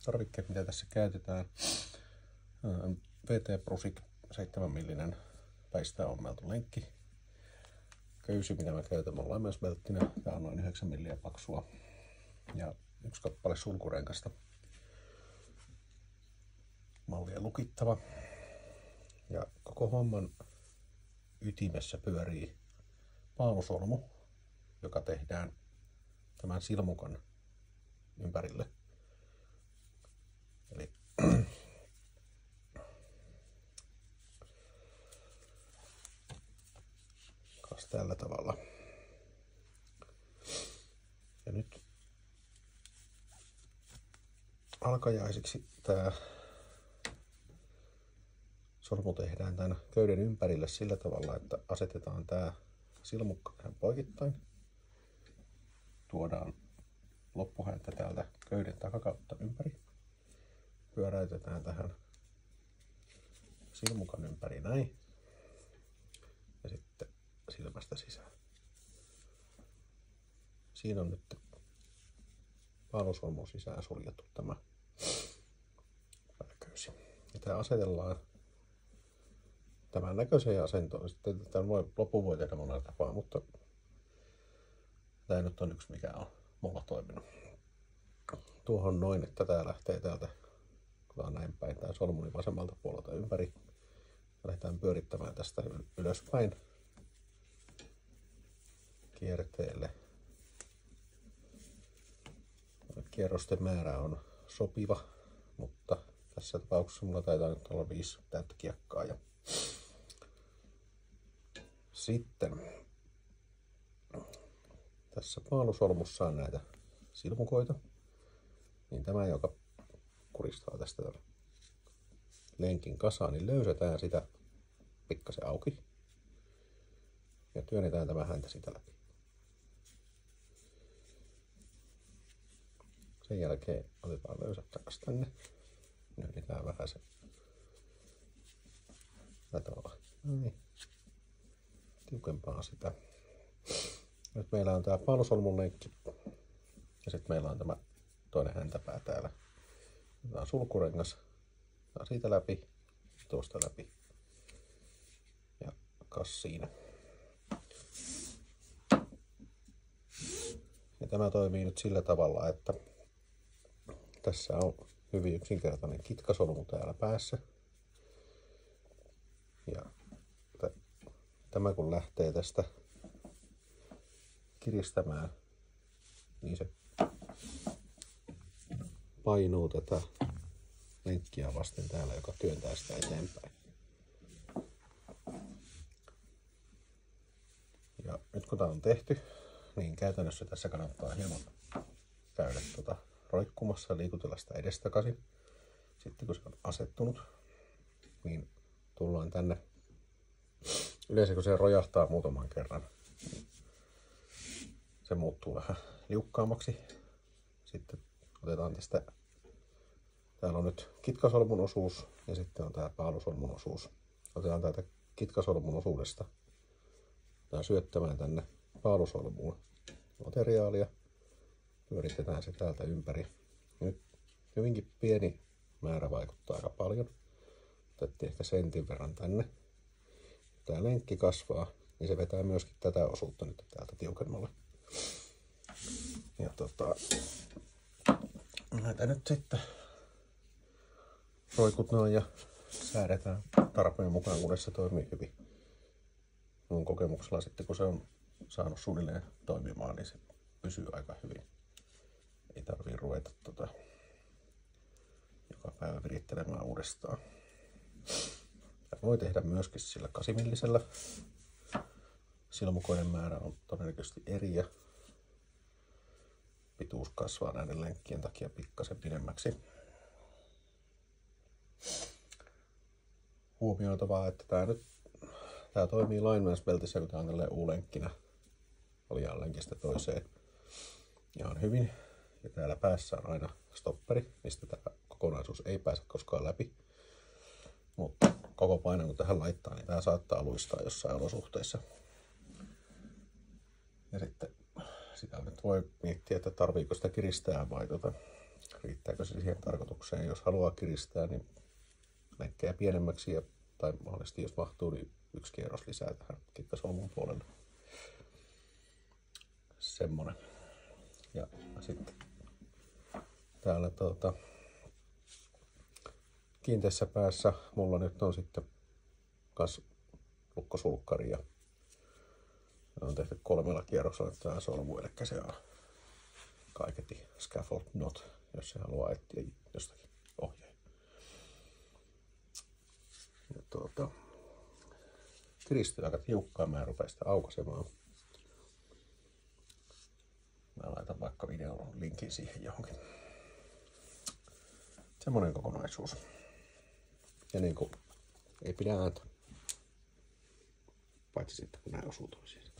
Tarvikkeet, mitä tässä käytetään. VT Prusik 7 millinen päistä ommeltu lenkki. Köysi, mitä mä käytän, on laimeusbelttinä. Tää on noin 9 milliä paksua. Ja 1 kappale sulkurenkasta. Mallia lukittava. Ja koko homman ytimessä pyörii paalusolmu, joka tehdään tämän silmukan ympärille. Eli tällä tavalla. Ja nyt alkajaisiksi tämä solmu tehdään tämän köyden ympärille sillä tavalla, että asetetaan tämä silmukka tähän poikittain. Tuodaan loppuhäntä täältä köyden takakautta ympäri. Pyöräytetään tähän silmukan ympäri näin. Ja sitten silmästä sisään. Siinä on nyt paalusolmun sisään suljettu tämä pääköysi. Ja tämä asetellaan tämän näköiseen asentoon. Sitten tämän lopun voi tehdä monella tapaa, mutta tämä nyt on yksi, mikä on mulla toiminut. Tuohon noin, että tämä lähtee täältä, kun tämä on näin päin, tämä solmuni vasemmalta puolelta ympäri. Lähdetään pyörittämään tästä ylöspäin kierteelle. Kierrosten määrä on sopiva, mutta tässä tapauksessa mulla taitaa nyt olla 5 täyttä kiekkaa. Ja sitten tässä paalusolmussa on näitä silmukoita, niin tämä, joka kuristaa tästä lenkin kasaan, niin löysätään sitä pikkasen auki ja työnnetään tämä häntä sitä läpi. Sen jälkeen otetaan löysät takaisin tänne, työnnetään vähän se tavalla. Näin. Tiukempaa sitä. Nyt meillä on tämä paalusolmun lenkki ja sitten meillä on tämä toinen häntäpää täällä. Tämä on sulkurengas. Tämä siitä läpi, tuosta läpi ja kas siinä. Ja tämä toimii nyt sillä tavalla, että tässä on hyvin yksinkertainen kitkasolmu täällä päässä. Ja tämä kun lähtee tästä kiristämään, niin se painuu tätä lenkkiä vasten täällä, joka työntää sitä eteenpäin. Ja nyt kun tämä on tehty, niin käytännössä tässä kannattaa hieman käydä roikkumassa ja liikutella sitä edestakaisin. Sitten kun se on asettunut, niin tullaan tänne. Yleensä kun se rojahtaa muutaman kerran, niin se muuttuu vähän liukkaammaksi. Sitten otetaan tästä, täällä on nyt kitkasolmun osuus ja sitten on tää paalusolmun osuus. Otetaan täältä kitkasolmun osuudesta syöttämään tänne paalusolmuun materiaalia. Pyöritetään se täältä ympäri. Nyt hyvinkin pieni määrä vaikuttaa aika paljon. Otettiin ehkä sentin verran tänne. Tämä lenkki kasvaa, niin se vetää myöskin tätä osuutta nyt täältä tiukemmalle. Ja näitä nyt sitten roikutnaan ja säädetään tarpeen mukaan, kunnes se toimii hyvin. Mun kokemuksella sitten, kun se on saanut suunnilleen toimimaan, niin se pysyy aika hyvin. Ei tarvii ruveta joka päivä virittelemään uudestaan. Ja voi tehdä myöskin sillä 8-millisellä. Silmukoiden määrä on todennäköisesti eri ja pituus kasvaa näiden lenkkien takia pikkasen pidemmäksi. Huomioitavaa, että tämä toimii lineman's-beltissä, kun tämä on tälleen U-lenkkinä valjaan lenkistä toiseen ihan hyvin. Ja täällä päässä on aina stopperi, mistä tämä kokonaisuus ei pääse koskaan läpi. Mutta koko paino kun tähän laittaa, niin tämä saattaa luistaa jossain olosuhteissa. Ja sitten sitä nyt voi miettiä, että tarviiko sitä kiristää vai riittääkö se siihen tarkoitukseen. Jos haluaa kiristää, niin lenkkejä pienemmäksi tai mahdollisesti jos mahtuu, niin 1 kierros lisää tähän kikkasolmun puolelle. Semmonen. Ja sitten täällä kiinteässä päässä mulla nyt on sitten kans lukkosulkkari ja on tehty 3 kierroksella tämä solmu, eli se on kaiketi scaffold knot, jos se haluaa etsiä jostakin ohjeen. Ja kiristyy aika tiukkaan, mä rupean sitä aukaisemaan. Mä laitan vaikka videon linkin siihen johonkin. Semmonen kokonaisuus. Ja niinku ei pidä ääntä. Paitsi sitten kun nää osuu toisiinsa.